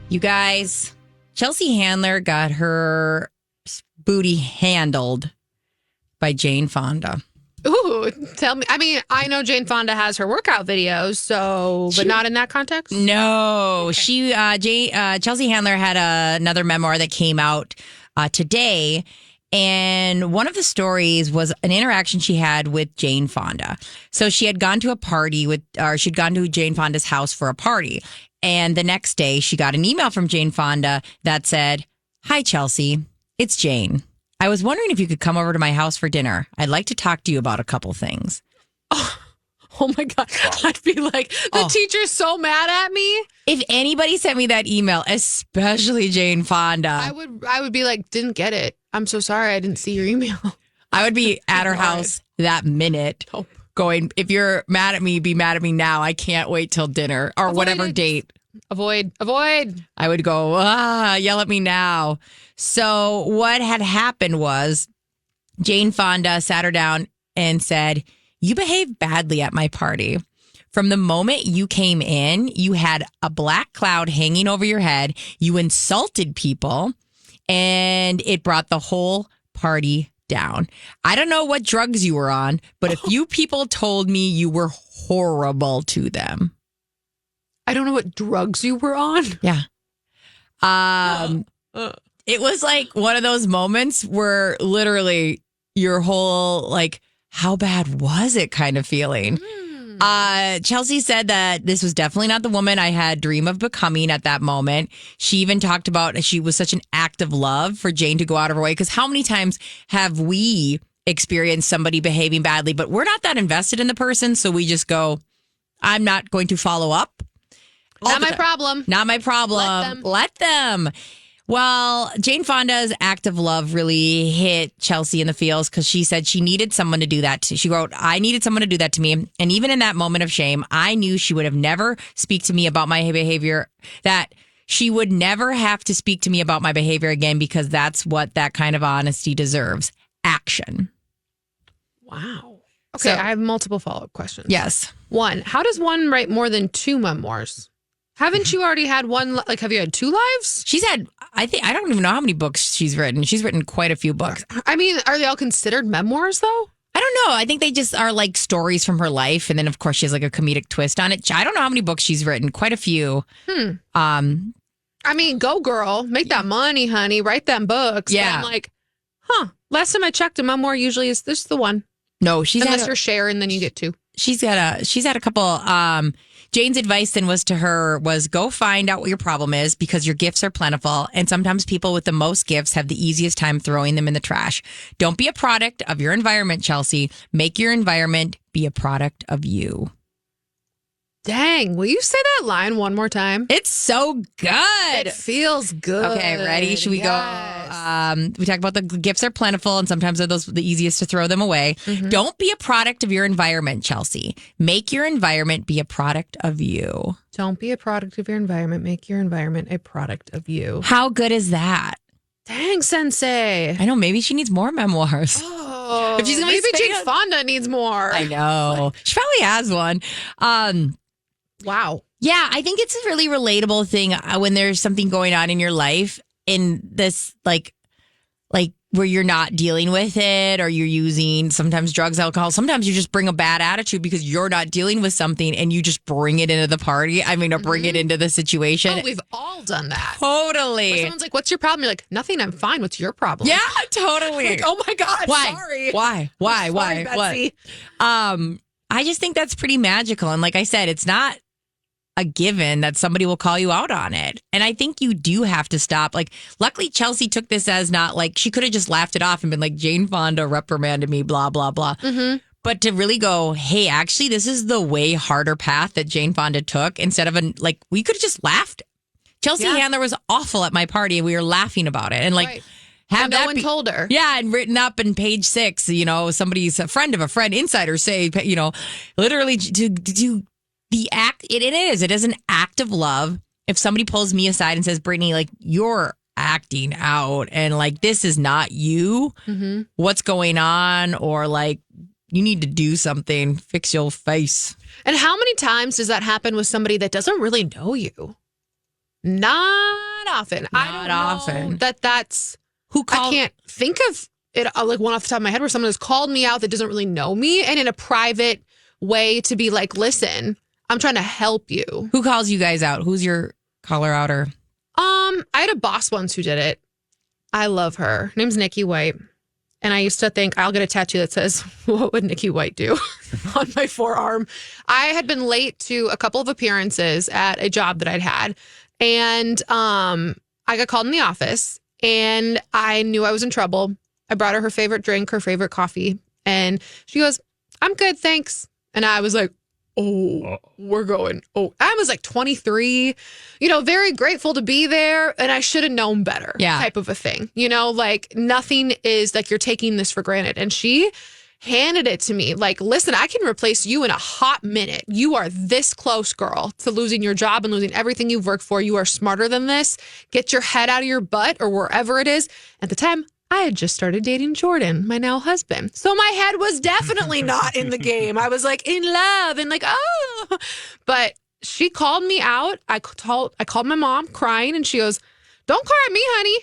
You guys, Chelsea Handler got her booty handled by Jane Fonda. Ooh, tell me. I mean, I know Jane Fonda has her workout videos, but not in that context? No. Okay. Chelsea Handler had another memoir that came out today. And one of the stories was an interaction she had with Jane Fonda. So she had gone to a party she'd gone to Jane Fonda's house for a party. And the next day she got an email from Jane Fonda that said, "Hi, Chelsea. It's Jane. I was wondering if you could come over to my house for dinner. I'd like to talk to you about a couple things." Oh my God. I'd be like, the teacher's so mad at me. If anybody sent me that email, especially Jane Fonda, I would be like, didn't get it. I'm so sorry. I didn't see your email. I would be at her house that minute going, if you're mad at me, be mad at me now. I can't wait till dinner or whatever date. Avoid. I would go, yell at me now. So what had happened was Jane Fonda sat her down and said, "You behaved badly at my party. From the moment you came in, you had a black cloud hanging over your head. You insulted people, and it brought the whole party down. I don't know what drugs you were on, but a few people told me you were horrible to them." I don't know what drugs you were on. Yeah. It was like one of those moments where literally your whole, like, how bad was it kind of feeling. Chelsea said that this was definitely not the woman I had dream of becoming at that moment. She even talked about she was such an act of love for Jane to go out of her way. Because how many times have we experienced somebody behaving badly, but we're not that invested in the person. So we just go, I'm not going to follow up. Not my problem. Not my problem. Let them. Well, Jane Fonda's act of love really hit Chelsea in the feels because she said she needed someone to do that. She wrote, "I needed someone to do that to me. And even in that moment of shame, I knew she would have never speak to me about my behavior, that she would never have to speak to me about my behavior again because that's what that kind of honesty deserves. Action." Wow. Okay, I have multiple follow-up questions. Yes. One, how does one write more than 2 memoirs? Haven't you already had one? Like, have you had 2 lives? She's had, I don't even know how many books she's written. She's written quite a few books. I mean, are they all considered memoirs, though? I don't know. I think they just are like stories from her life. And then, of course, she has like a comedic twist on it. I don't know how many books she's written. Quite a few. I mean, go girl. Make that money, honey. Write them books. Yeah. But I'm like, last time I checked, a memoir usually is this the one. No, she's unless you're sharing, then you get 2. She's had a couple. Jane's advice then was go find out what your problem is because your gifts are plentiful. And sometimes people with the most gifts have the easiest time throwing them in the trash. Don't be a product of your environment, Chelsea. Make your environment be a product of you. Dang. Will you say that line one more time? It's so good. It feels good. Okay, ready? Should we go? We talk about the gifts are plentiful and sometimes they're the easiest to throw them away. Mm-hmm. Don't be a product of your environment, Chelsea. Make your environment be a product of you. Don't be a product of your environment. Make your environment a product of you. How good is that? Dang, Sensei. I know. Maybe she needs more memoirs. Oh, if she's gonna maybe Jane Fonda needs more. I know. She probably has one. Wow. Yeah, I think it's a really relatable thing when there's something going on in your life in this like where you're not dealing with it or you're using sometimes drugs, alcohol. Sometimes you just bring a bad attitude because you're not dealing with something and you just bring it into the party. I mean, or bring it into the situation. Oh, we've all done that. Totally. Where someone's like, "What's your problem?" You're like, "Nothing. I'm fine. What's your problem?" Yeah, totally. Like, oh my God. Why? Sorry. Why? Sorry, Betsy. What? I just think that's pretty magical. And like I said, it's not a given that somebody will call you out on it. And I think you do have to stop. Like, luckily, Chelsea took this as not like she could have just laughed it off and been like, Jane Fonda reprimanded me, blah, blah, blah. Mm-hmm. But to really go, hey, actually, this is the way harder path that Jane Fonda took instead of we could have just laughed. Chelsea Handler was awful at my party and we were laughing about it. And have no one told her. Yeah, and written up in page 6, somebody's a friend of a friend, insider say, literally to do the act. It is an act of love. If somebody pulls me aside and says, Brittany, like, you're acting out and like, this is not you. Mm-hmm. What's going on? Or like, you need to do something, fix your face. And how many times does that happen with somebody that doesn't really know you? Not often. Not I don't often. know that's Who called? I can't think of it like one off the top of my head where someone has called me out that doesn't really know me and in a private way to be like, listen, I'm trying to help you. Who calls you guys out? Who's your caller outer? I had a boss once who did it. I love her. Her name's Nikki White. And I used to think I'll get a tattoo that says, what would Nikki White do on my forearm? I had been late to a couple of appearances at a job that I'd had. And I got called in the office and I knew I was in trouble. I brought her favorite drink, her favorite coffee. And she goes, I'm good, thanks. And I was like, we're going. I was like 23, very grateful to be there. And I should have known better type of a thing. Like nothing is like you're taking this for granted. And she handed it to me like, listen, I can replace you in a hot minute. You are this close, girl, to losing your job and losing everything you've worked for. You are smarter than this. Get your head out of your butt or wherever it is. At the time, I had just started dating Jordan, my now husband. So my head was definitely not in the game. I was like in love and like, oh. But she called me out. I called my mom crying and she goes, don't cry at me, honey.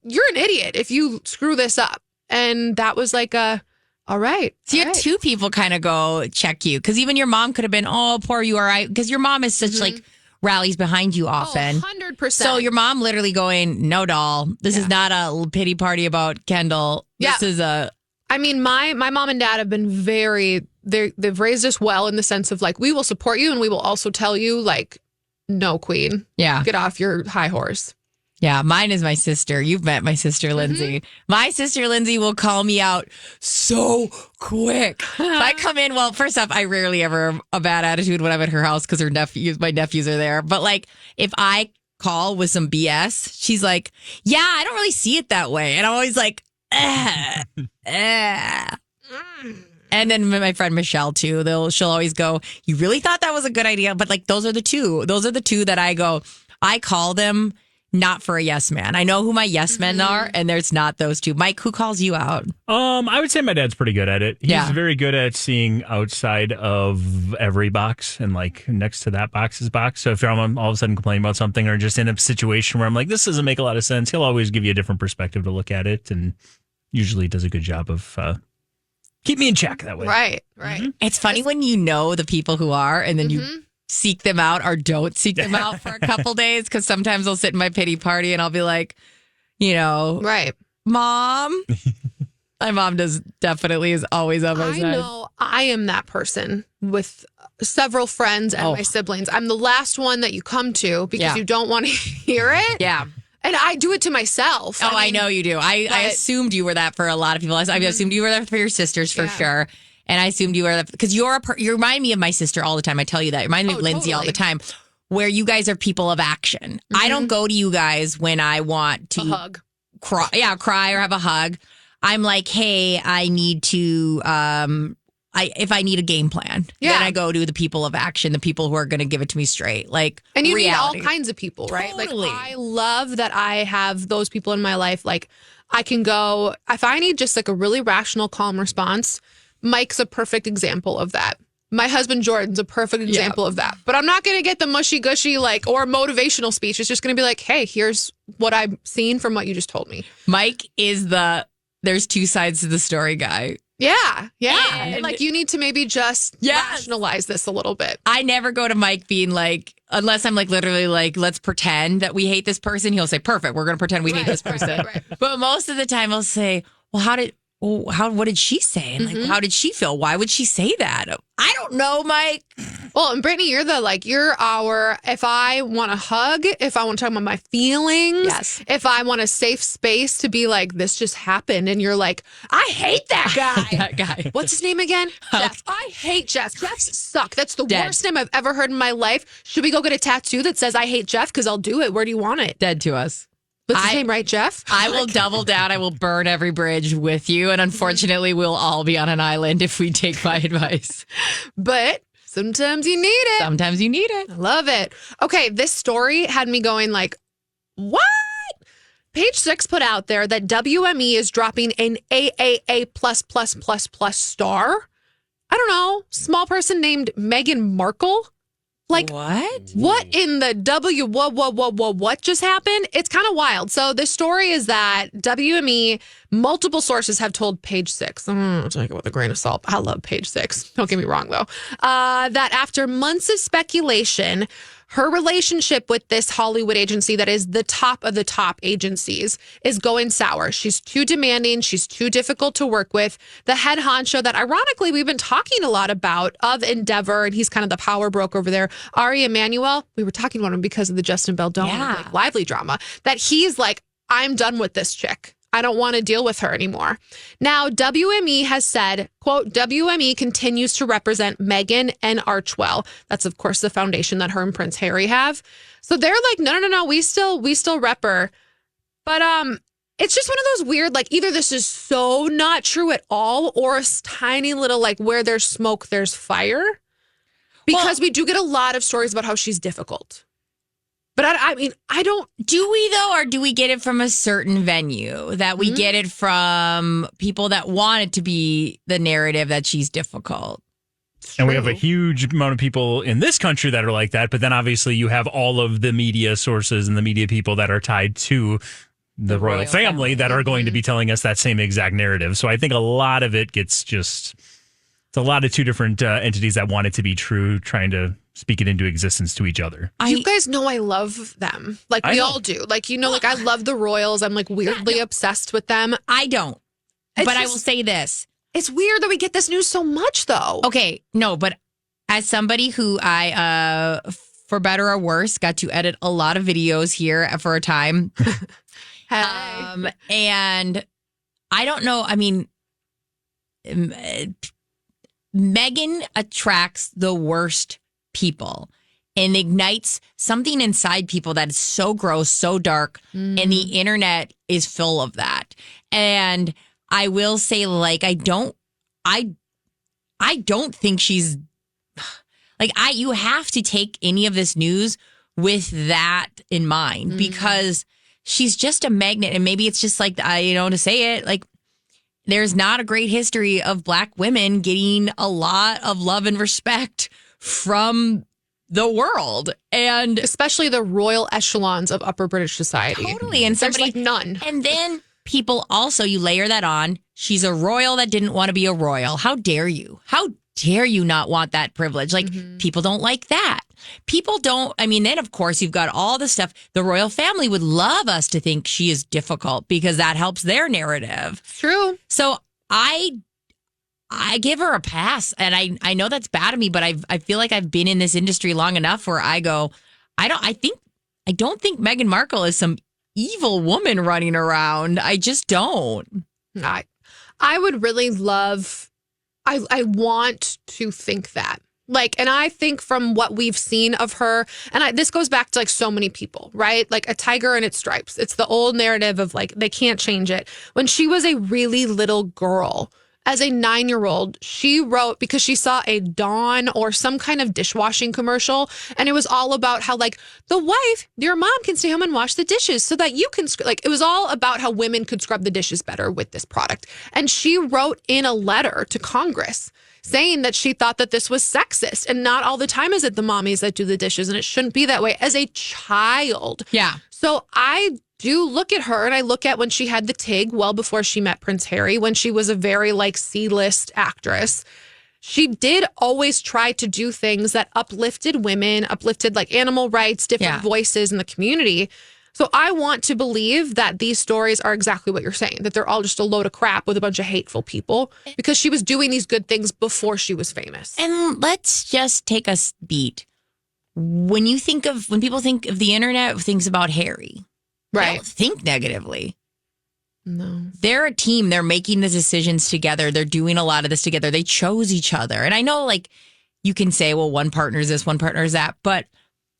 You're an idiot if you screw this up. And that was like all right. So you had two people kind of go check you because even your mom could have been, oh, poor you, all right. Because your mom is such like rallies behind you often. 100%. So your mom literally going, no, doll, this is not a pity party about Kendall. This is a... I mean, my mom and dad have been they've raised us well in the sense of like, we will support you and we will also tell you like, no, queen. Yeah. Get off your high horse. Yeah, mine is my sister. You've met my sister, Lindsay. My sister, Lindsay, will call me out so quick. If I come in, well, first off, I rarely ever have a bad attitude when I'm at her house because my nephews are there. But like, if I call with some BS, she's like, yeah, I don't really see it that way. And I'm always like, And then my friend Michelle, too, she'll always go, you really thought that was a good idea? But like, those are the two that I go, I call them not for a yes man. I know who my yes men are, and there's not those two. Mike, who calls you out? I would say my dad's pretty good at it. He's very good at seeing outside of every box and like next to that box is box. So if I'm all of a sudden complaining about something or just in a situation where I'm like, this doesn't make a lot of sense, he'll always give you a different perspective to look at it, and usually does a good job of keep me in check that way. Right. It's funny when you know the people who are, and then you seek them out or don't seek them out for a couple days, because sometimes I'll sit in my pity party and I'll be like, Mom. My mom definitely is always on my side. I know I am that person with several friends and my siblings. I'm the last one that you come to because you don't want to hear it. Yeah. And I do it to myself. I know you do. I assumed you were that for a lot of people. I assumed you were that for your sisters for sure. And I assumed you were that because you remind me of my sister all the time. I tell you that. You remind me of Lindsay all the time, where you guys are people of action. I don't go to you guys when I want to hug. Cry or have a hug. I'm like, hey, I need to, if I need a game plan, then I go to the people of action, the people who are going to give it to me straight. Like, and you reality. need all kinds of people, right? Totally. Like, I love that I have those people in my life. Like, I can go, if I need just like a really rational, calm response, Mike's a perfect example of that. My husband Jordan's a perfect example of that. But I'm not going to get the mushy gushy or motivational speech. It's just going to be like, hey, here's what I've seen from what you just told me. Mike is there's two sides to the story guy. Yeah. And like, you need to maybe just rationalize this a little bit. I never go to Mike being like, unless I'm like literally like, let's pretend that we hate this person. He'll say, perfect, we're going to pretend we hate this person. Right. But most of the time I'll say, well, what did she say? And like, how did she feel? Why would she say that? I don't know, Mike. Well, and Brittany, you're if I want a hug, if I want to talk about my feelings, if I want a safe space to be like, this just happened. And you're like, I hate that guy. That guy. What's his name again? Jeff. I hate Jeff. Jeffs suck. That's the worst name I've ever heard in my life. Should we go get a tattoo that says I hate Jeff? Because I'll do it. Where do you want it? Dead to us. What's his name, right, Jeff? I will double down. I will burn every bridge with you. And unfortunately, we'll all be on an island if we take my advice. But sometimes you need it. Sometiplus you need it. I love it. Okay, this story had me going like, what? Page 6 put out there that WME is dropping an AAA++++ star. I don't know, small person named Meghan Markle. Like, what in the what just happened? It's kind of wild. So the story is that WME, multiple sources have told Page Six. Take it with a grain of salt. I love Page Six. Don't get me wrong, though. That after months of speculation, her relationship with this Hollywood agency that is the top of the top agencies is going sour. She's too demanding. She's too difficult to work with. The head honcho that ironically we've been talking a lot about of Endeavor, and he's kind of the power broker over there, Ari Emanuel, we were talking about him because of the Justin Bell Dawn like, Lively drama, that he's like, I'm done with this chick. I don't want to deal with her anymore. Now, WME has said, quote, WME continues to represent Meghan and Archewell. That's, of course, the foundation that her and Prince Harry have. So they're like, no, we still rep her. But it's just one of those weird, like, either this is so not true at all or a tiny little, like, where there's smoke, there's fire. Because we do get a lot of stories about how she's difficult. But I mean, I don't. Do we, though, or do we get it from a certain venue? That we get it from people that want it to be the narrative that she's difficult? And we have a huge amount of people in this country that are like that. But then obviously you have all of the media sources and the media people that are tied to the royal family that are going to be telling us that same exact narrative. So I think a lot of it gets just, it's a lot of two different entities that want it to be true, trying to speak it into existence to each other. You guys know I love them. Like, we all do. Like, you know, like, I love the royals. I'm, like, weirdly obsessed with them. I don't. But I will say this. It's weird that we get this news so much, though. Okay, no, but as somebody who I, for better or worse, got to edit a lot of videos here for a time. And I don't know, I mean, Meghan attracts the worst people and ignites something inside people that is so gross, so dark, and the internet is full of that. And I will say, like, I don't think she's like, you have to take any of this news with that in mind, because she's just a magnet. And maybe it's just like, to say it, like, there's not a great history of Black women getting a lot of love and respect from the world, and especially the royal echelons of upper British society. Totally. And there's like none. And then people also, you layer that on. She's a royal that didn't want to be a royal. How dare you? How dare you not want that privilege? Like, people don't like that. People don't. I mean, then, of course, you've got all the stuff. The royal family would love us to think she is difficult because that helps their narrative. True. So I give her a pass. And I know that's bad of me, but I feel like I've been in this industry long enough where I go, I don't think Meghan Markle is some evil woman running around. I just don't. I would really love, I want to think that. Like, and I think from what we've seen of her, and this goes back to like so many people, right? Like a tiger and its stripes. It's the old narrative of like, they can't change it. When she was a really little girl, as a 9-year-old, she wrote, because she saw a Dawn or some kind of dishwashing commercial, and it was all about how, like, the wife, your mom can stay home and wash the dishes so that you can, like, it was all about how women could scrub the dishes better with this product. And she wrote in a letter to Congress saying that she thought that this was sexist, and not all the time is it the mommies that do the dishes, and it shouldn't be that way as a child. Yeah. So I do look at her, and I look at when she had the TIG well before she met Prince Harry, when she was a very like C-list actress. She did always try to do things that uplifted women, uplifted like animal rights, different voices in the community. So I want to believe that these stories are exactly what you're saying, that they're all just a load of crap with a bunch of hateful people, because she was doing these good things before she was famous. And let's just take a beat. When people think of the internet, things about Harry. Right. They don't think negatively. No. They're a team. They're making the decisions together. They're doing a lot of this together. They chose each other. And I know, like, you can say, well, one partner is this, one partner is that. But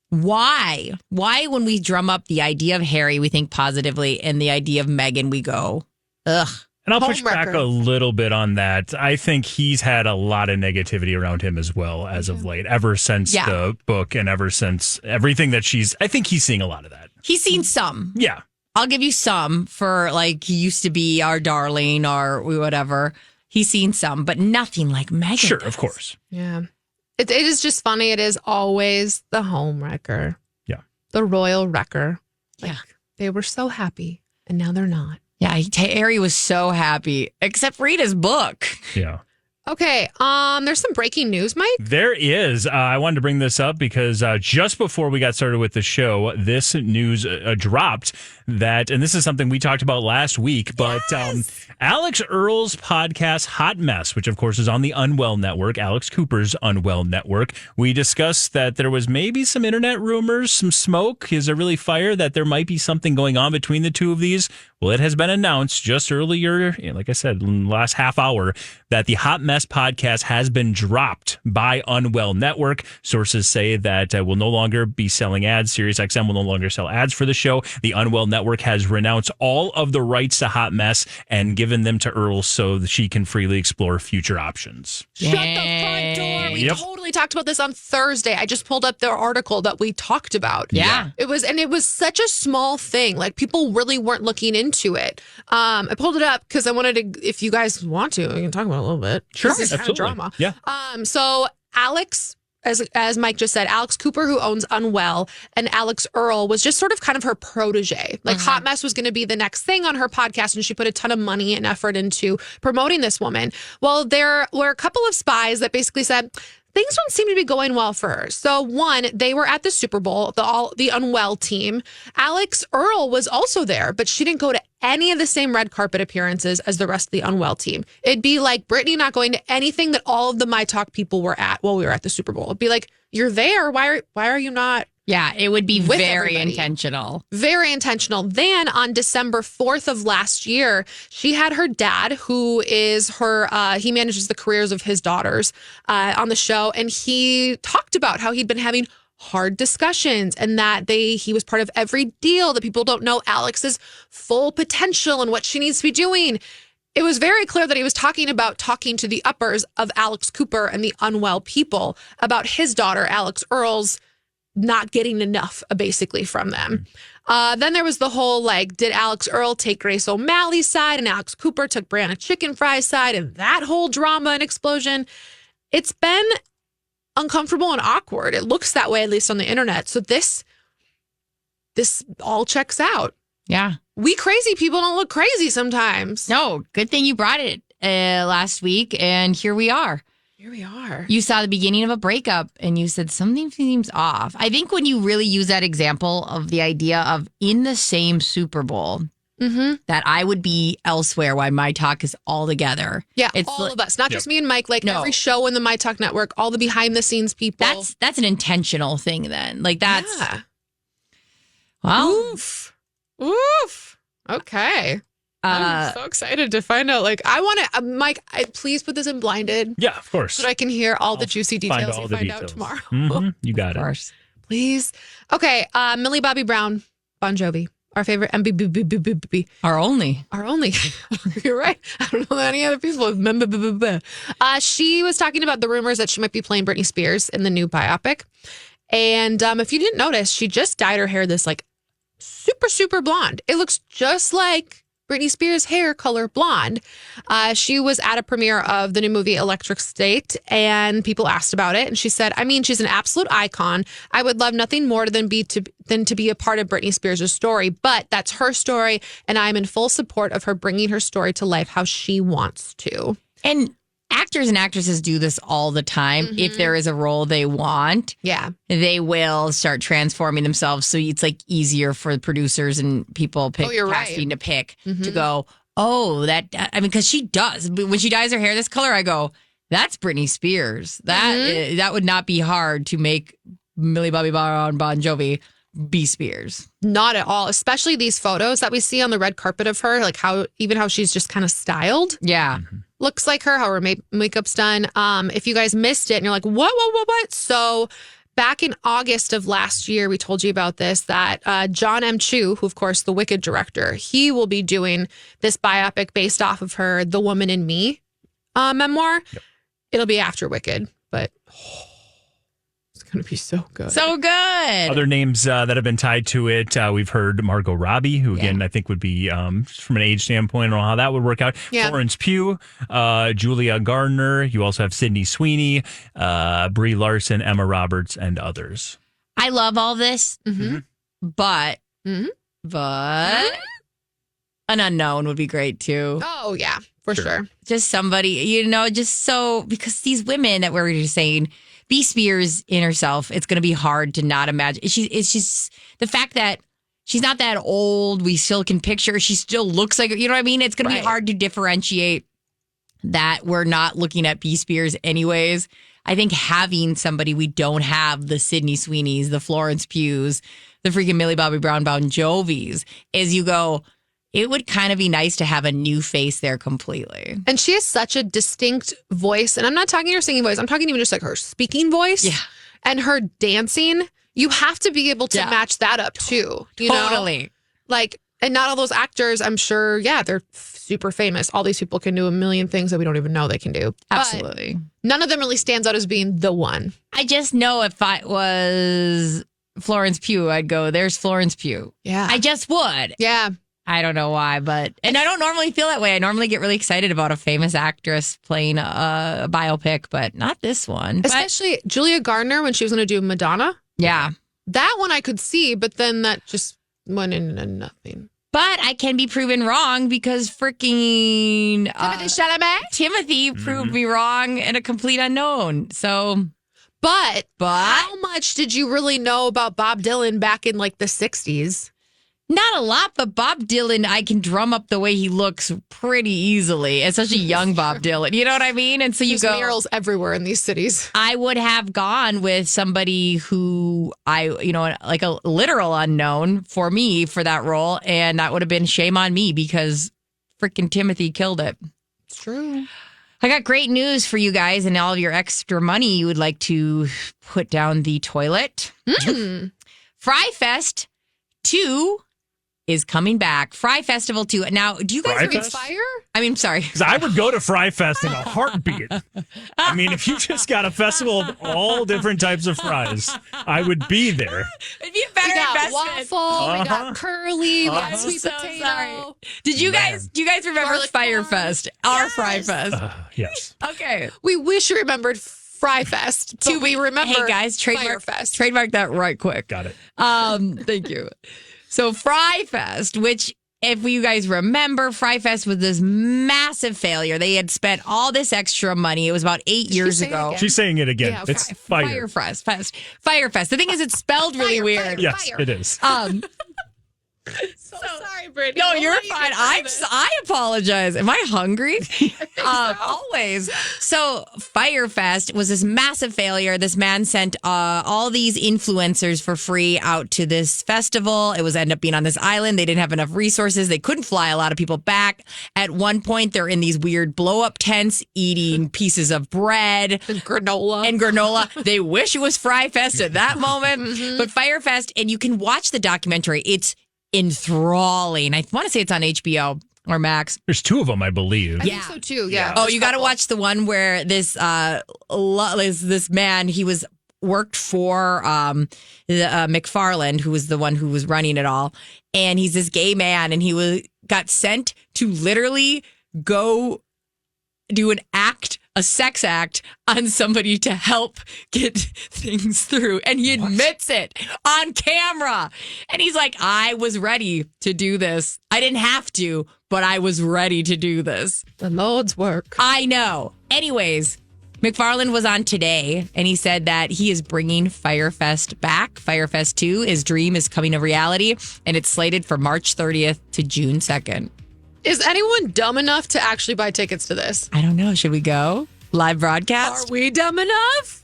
why? Why, when we drum up the idea of Harry, we think positively, and the idea of Meghan, we go, ugh. And I'll push back a little bit on that. I think he's had a lot of negativity around him as well as of late, ever since the book and ever since everything that I think he's seeing a lot of that. He's seen some. Yeah. I'll give you some for, like, he used to be our darling or whatever. He's seen some, but nothing like Meghan. Sure, does. of course. Yeah. It is just funny. It is always the home wrecker. Yeah. The royal wrecker. Yeah. They were so happy, and now they're not. Yeah, Harry was so happy, except read his book. Yeah. Okay, there's some breaking news, Mike. There is. I wanted to bring this up because just before we got started with the show, this news dropped that, and this is something we talked about last week, but Alex Earl's podcast, Hot Mess, which of course is on the Unwell Network, Alex Cooper's Unwell Network, we discussed that there was maybe some internet rumors, some smoke. Is there really fire that there might be something going on between the two of these? Well, it has been announced just earlier, like I said, in the last half hour, that the Hot Mess podcast has been dropped by Unwell Network. Sources say that will no longer be selling ads. SiriusXM will no longer sell ads for the show. The Unwell Network has renounced all of the rights to Hot Mess and given them to Earl so that she can freely explore future options. Shut the front door. We totally talked about this on Thursday. I just pulled up their article that we talked about. Yeah. It was such a small thing. Like, people really weren't looking into it. I pulled it up because I wanted to, if you guys want to, we can talk about it a little bit. Sure, this is kind of drama. Yeah. So Alex, as Mike just said, Alex Cooper, who owns Unwell, and Alex Earl was just sort of kind of her protege. Like, Hot Mess was going to be the next thing on her podcast, and she put a ton of money and effort into promoting this woman. Well, there were a couple of spies that basically said things don't seem to be going well for her. So one, they were at the Super Bowl, the Unwell team. Alex Earl was also there, but she didn't go to any of the same red carpet appearances as the rest of the Unwell team. It'd be like Brittany not going to anything that all of the My Talk people were at while we were at the Super Bowl. It'd be like, you're there. Why are you not? Yeah, it would be very everybody. intentional. Very intentional. Then on December 4th of last year, she had her dad, who is her, he manages the careers of his daughters on the show. And he talked about how he'd been having hard discussions and that he was part of every deal, that people don't know Alex's full potential and what she needs to be doing. It was very clear that he was talking to the uppers of Alex Cooper and the Unwell people about his daughter, Alex Earl's, not getting enough, basically, from them. Then there was the whole, like, did Alex Earl take Grace O'Malley's side and Alex Cooper took Brianna Chicken Fry's side, and that whole drama and explosion. It's been uncomfortable and awkward. It looks that way, at least on the internet. So this all checks out. Yeah. We crazy people don't look crazy sometimes. No, good thing you brought it last week, and here we are. Here we are. You saw the beginning of a breakup and you said something seems off. I think when you really use that example of the idea of in the same Super Bowl, that I would be elsewhere while My Talk is all together. Yeah, it's all of us. Not just me and Mike, like every show in the My Talk network, all the behind the scenes people. That's an intentional thing then. Like that's... Yeah. Well... Oof. Okay. I'm so excited to find out. Like, I want to, Mike, please put this in blinded. Yeah, of course. So that I can hear all the juicy details we find out tomorrow. You got of course. Please. Okay. Millie Bobby Brown, Bon Jovi, our favorite MBBBBB. Our only. You're right. I don't know any other people. She was talking about the rumors that she might be playing Britney Spears in the new biopic. And if you didn't notice, she just dyed her hair this like super, super blonde. It looks just like Britney Spears' hair color blonde. She was at a premiere of the new movie Electric State, and people asked about it. And she said, I mean, she's an absolute icon. I would love nothing more than to be a part of Britney Spears' story. But that's her story, and I'm in full support of her bringing her story to life how she wants to. And actors and actresses do this all the time. If there is a role they want, they will start transforming themselves. So it's like easier for the producers and people casting to pick to go, because she does. When she dyes her hair this color, I go, that's Britney Spears. That would not be hard to make Millie Bobby Brown Bon Jovi be Spears. Not at all. Especially these photos that we see on the red carpet of her, like how she's just kind of styled. Yeah. Looks like her, how her makeup's done. If you guys missed it and you're like, what? So back in August of last year, we told you about this, that John M. Chu, who, of course, the Wicked director, he will be doing this biopic based off of her The Woman in Me memoir. Yep. It'll be after Wicked, but it's going to be so good. So good. Other names that have been tied to it, we've heard Margot Robbie, who again I think would be from an age standpoint, I don't know how that would work out. Yeah. Florence Pugh, Julia Gardner. You also have Sydney Sweeney, Brie Larson, Emma Roberts, and others. I love all this, but an unknown would be great too. Oh, yeah, for sure. Just somebody, just so, because these women that we were just saying, B. Spears in herself, it's going to be hard to not imagine. It's just the fact that she's not that old. We still can picture her. She still looks like her. You know what I mean? It's going to be hard to differentiate that we're not looking at B. Spears anyways. I think having somebody we don't have, the Sydney Sweeneys, the Florence Pughs, the freaking Millie Bobby Brown Bon Jovis, is you go, it would kind of be nice to have a new face there completely. And she has such a distinct voice. And I'm not talking her singing voice. I'm talking even just like her speaking voice and her dancing. You have to be able to match that up too. You know? Like, and not all those actors, I'm sure, they're super famous. All these people can do a million things that we don't even know they can do. Absolutely. But none of them really stands out as being the one. I just know if I was Florence Pugh, I'd go, there's Florence Pugh. Yeah. I just would. Yeah. I don't know why, and I don't normally feel that way. I normally get really excited about a famous actress playing a biopic, but not this one. Especially Julia Gardner when she was going to do Madonna. Yeah. That one I could see, but then that just went into nothing. But I can be proven wrong because freaking Timothy proved me wrong and a complete unknown. So, but how much did you really know about Bob Dylan back in like the 60s? Not a lot, but Bob Dylan, I can drum up the way he looks pretty easily, especially young Bob Dylan. You know what I mean? And so There's murals everywhere in these cities. I would have gone with somebody who like a literal unknown for me for that role. And that would have been shame on me because freaking Timothy killed it. It's true. I got great news for you guys and all of your extra money you would like to put down the toilet. Fry Fest 2 is coming back. Fry Festival 2. Now, do you guys Fire? I mean, sorry. Because I would go to Fry Fest in a heartbeat. I mean, if you just got a festival of all different types of fries, I would be there. It'd be a better investment. Waffle, we got curly, we got sweet potato. Sorry. Do you guys remember Garlic Fire corn. Fest? Our Fry Fest. Yes. Okay. We wish you remembered Fry Fest. To be remembered. Hey guys, Fire Fest. Trademark that right quick. Got it. Thank you. So Fry Fest, which if you guys remember, Fry Fest was this massive failure. They had spent all this extra money. It was about 8 years ago. She's saying it again. Yeah, it's Fire. Fire Fest. Fire Fest. The thing is, it's spelled really weird. Yes, it is. So sorry, Brittany. No, you're fine. I apologize. Am I hungry? Always. So Firefest was this massive failure. This man sent all these influencers for free out to this festival. It was end up being on this island. They didn't have enough resources. They couldn't fly a lot of people back. At one point, they're in these weird blow up tents eating pieces of bread And granola. They wish it was Fry Fest at that moment, but Firefest, and you can watch the documentary. It's enthralling. I want to say it's on HBO or Max. There's two of them, I believe. I think so too. Yeah. Oh, you got to watch the one where this man, he worked for McFarland, who was the one who was running it all, and he's this gay man, and he got sent to literally go do a sex act on somebody to help get things through. And he admits it on camera. And he's like, I was ready to do this. I didn't have to, but I was ready to do this. The Lord's work. I know. Anyways, McFarland was on Today, and he said that he is bringing Firefest back. Firefest 2, his dream is coming to reality, and it's slated for March 30th to June 2nd. Is anyone dumb enough to actually buy tickets to this? I don't know. Should we go? Live broadcast? Are we dumb enough?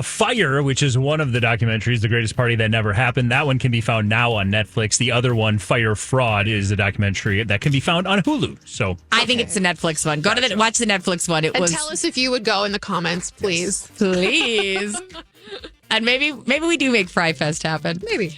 Fire, which is one of the documentaries, The Greatest Party That Never Happened. That one can be found now on Netflix. The other one, Fire Fraud, is a documentary that can be found on Hulu. So I think it's the Netflix one. Go to watch the Netflix one. Tell us if you would go in the comments, please. Please. And maybe we do make Fry Fest happen. Maybe.